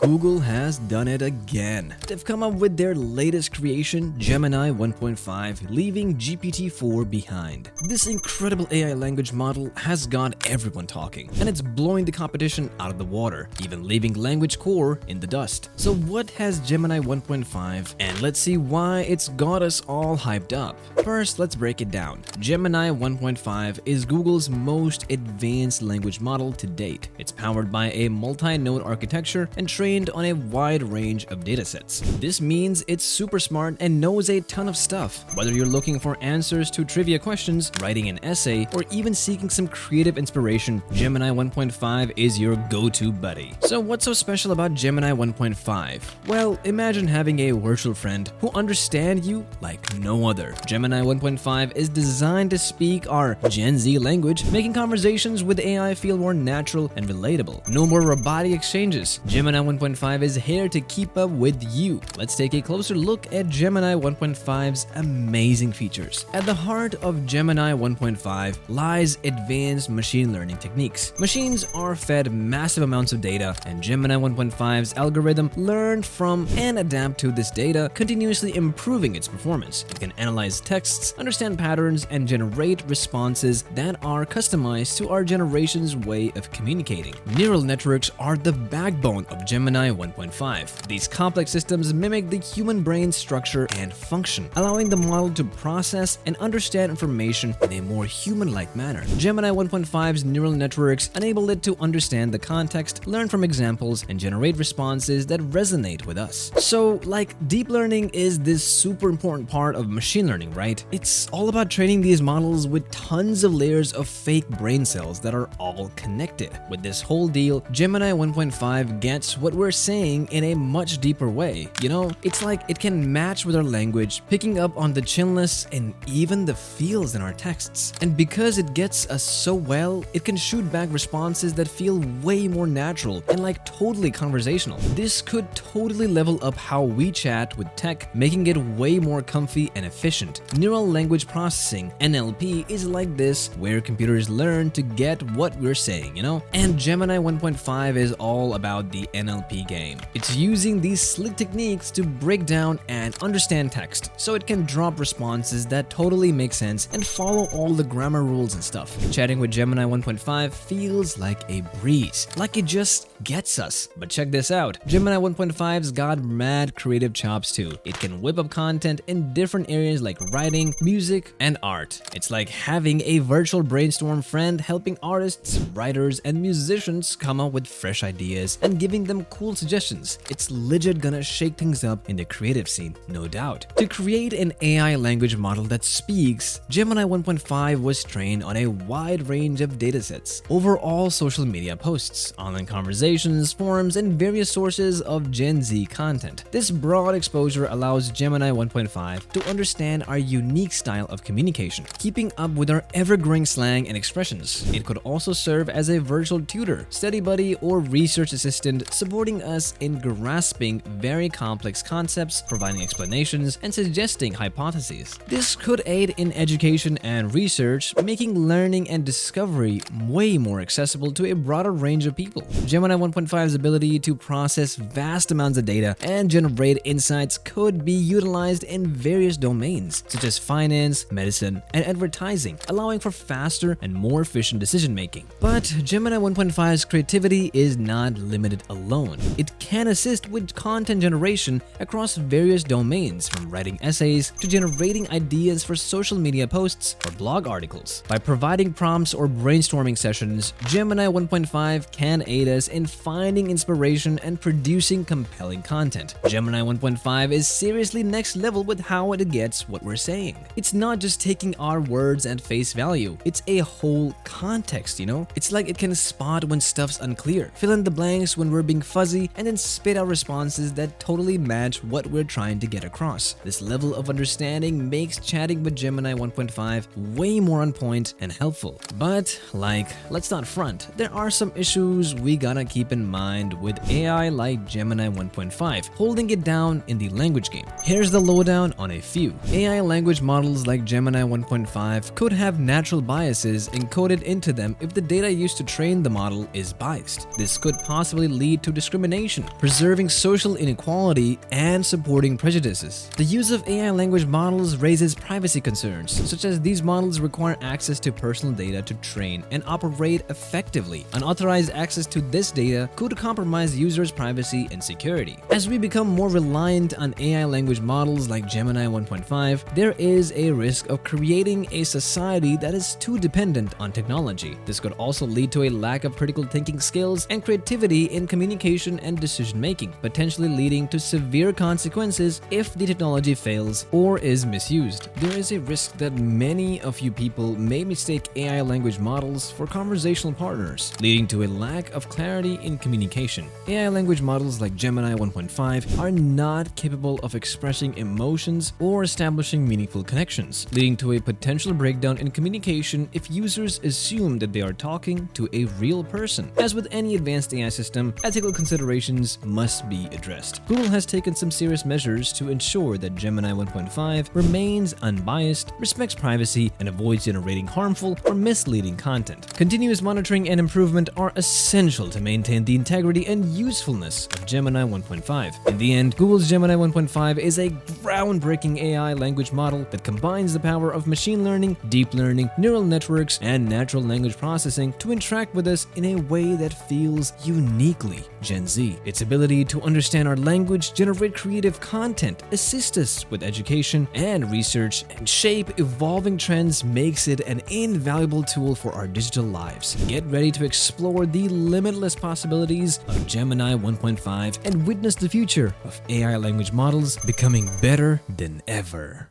Google has done it again. They've come up with their latest creation, Gemini 1.5, leaving GPT-4 behind. This incredible AI language model has got everyone talking, and it's blowing the competition out of the water, even leaving language core in the dust. So what has Gemini 1.5, and let's see why it's got us all hyped up. First, let's break it down. Gemini 1.5 is Google's most advanced language model to date. It's powered by a multi-node architecture and trained on a wide range of datasets. This means it's super smart and knows a ton of stuff. Whether you're looking for answers to trivia questions, writing an essay, or even seeking some creative inspiration, Gemini 1.5 is your go-to buddy. So what's so special about Gemini 1.5? Well, imagine having a virtual friend who understands you like no other. Gemini 1.5 is designed to speak our Gen Z language, making conversations with AI feel more natural and relatable. No more robotic exchanges. Gemini 1.5 is here to keep up with you. Let's take a closer look at Gemini 1.5's amazing features. At the heart of Gemini 1.5 lies advanced machine learning techniques. Machines are fed massive amounts of data, and Gemini 1.5's algorithm learn from and adapt to this data, continuously improving its performance. It can analyze texts, understand patterns, and generate responses that are customized to our generation's way of communicating. Neural networks are the backbone of Gemini 1.5. These complex systems mimic the human brain's structure and function, allowing the model to process and understand information in a more human-like manner. Gemini 1.5's neural networks enable it to understand the context, learn from examples, and generate responses that resonate with us. So, like, deep learning is this super important part of machine learning, right? It's all about training these models with tons of layers of fake brain cells that are all connected. With this whole deal, Gemini 1.5 gets what we're saying in a much deeper way. You know, it's like it can match with our language, picking up on the chillness and even the feels in our texts. And because it gets us so well, it can shoot back responses that feel way more natural and like totally conversational. This could totally level up how we chat with tech, making it way more comfy and efficient. Neural language processing, NLP, is like this, where computers learn to get what we're saying, you know? And Gemini 1.5 is all about the NLP game. It's using these slick techniques to break down and understand text, so it can drop responses that totally make sense and follow all the grammar rules and stuff. Chatting with Gemini 1.5 feels like a breeze, like it just gets us. But check this out, Gemini 1.5's got mad creative chops too. It can whip up content in different areas like writing, music, and art. It's like having a virtual brainstorm friend helping artists, writers, and musicians come up with fresh ideas and giving them cool suggestions. It's legit gonna shake things up in the creative scene, no doubt. To create an AI language model that speaks, Gemini 1.5 was trained on a wide range of datasets over all social media posts, online conversations, forums, and various sources of Gen Z content. This broad exposure allows Gemini 1.5 to understand our unique style of communication, keeping up with our ever-growing slang and expressions. It could also serve as a virtual tutor, study buddy, or research assistant, supporting us in grasping very complex concepts, providing explanations, and suggesting hypotheses. This could aid in education and research, making learning and discovery way more accessible to a broader range of people. Gemini 1.5's ability to process vast amounts of data and generate insights could be utilized in various domains, such as finance, medicine, and advertising, allowing for faster and more efficient decision-making. But Gemini 1.5's creativity is not limited alone. It can assist with content generation across various domains, from writing essays to generating ideas for social media posts or blog articles. By providing prompts or brainstorming sessions, Gemini 1.5 can aid us in finding inspiration and producing compelling content. Gemini 1.5 is seriously next level with how it gets what we're saying. It's not just taking our words at face value, it's a whole context, you know? It's like it can spot when stuff's unclear, fill in the blanks when we're being fuzzy, and then spit out responses that totally match what we're trying to get across. This level of understanding makes chatting with Gemini 1.5 way more on point and helpful. But, like, let's not front, there are some issues we gotta keep in mind with AI like Gemini 1.5, holding it down in the language game. Here's the lowdown on a few. AI language models like Gemini 1.5 could have natural biases encoded into them if the data used to train the model is biased. This could possibly lead to discrimination, preserving social inequality, and supporting prejudices. The use of AI language models raises privacy concerns, such as these models require access to personal data to train and operate effectively. Unauthorized access to this data could compromise users' privacy and security. As we become more reliant on AI language models like Gemini 1.5, there is a risk of creating a society that is too dependent on technology. This could also lead to a lack of critical thinking skills and creativity in communication and decision-making, potentially leading to severe consequences if the technology fails or is misused. There is a risk that many of you people may mistake AI language models for conversational partners, leading to a lack of clarity in communication. AI language models like Gemini 1.5 are not capable of expressing emotions or establishing meaningful connections, leading to a potential breakdown in communication if users assume that they are talking to a real person. As with any advanced AI system, ethical considerations must be addressed. Google has taken some serious measures to ensure that Gemini 1.5 remains unbiased, respects privacy, and avoids generating harmful or misleading content. Continuous monitoring and improvement are essential to maintain the integrity and usefulness of Gemini 1.5. In the end, Google's Gemini 1.5 is a groundbreaking AI language model that combines the power of machine learning, deep learning, neural networks, and natural language processing to interact with us in a way that feels uniquely Gen Z. Its ability to understand our language, generate creative content, assist us with education and research, and shape evolving trends makes it an invaluable tool for our digital lives. Get ready to explore the limitless possibilities of Gemini 1.5 and witness the future of AI language models becoming better than ever.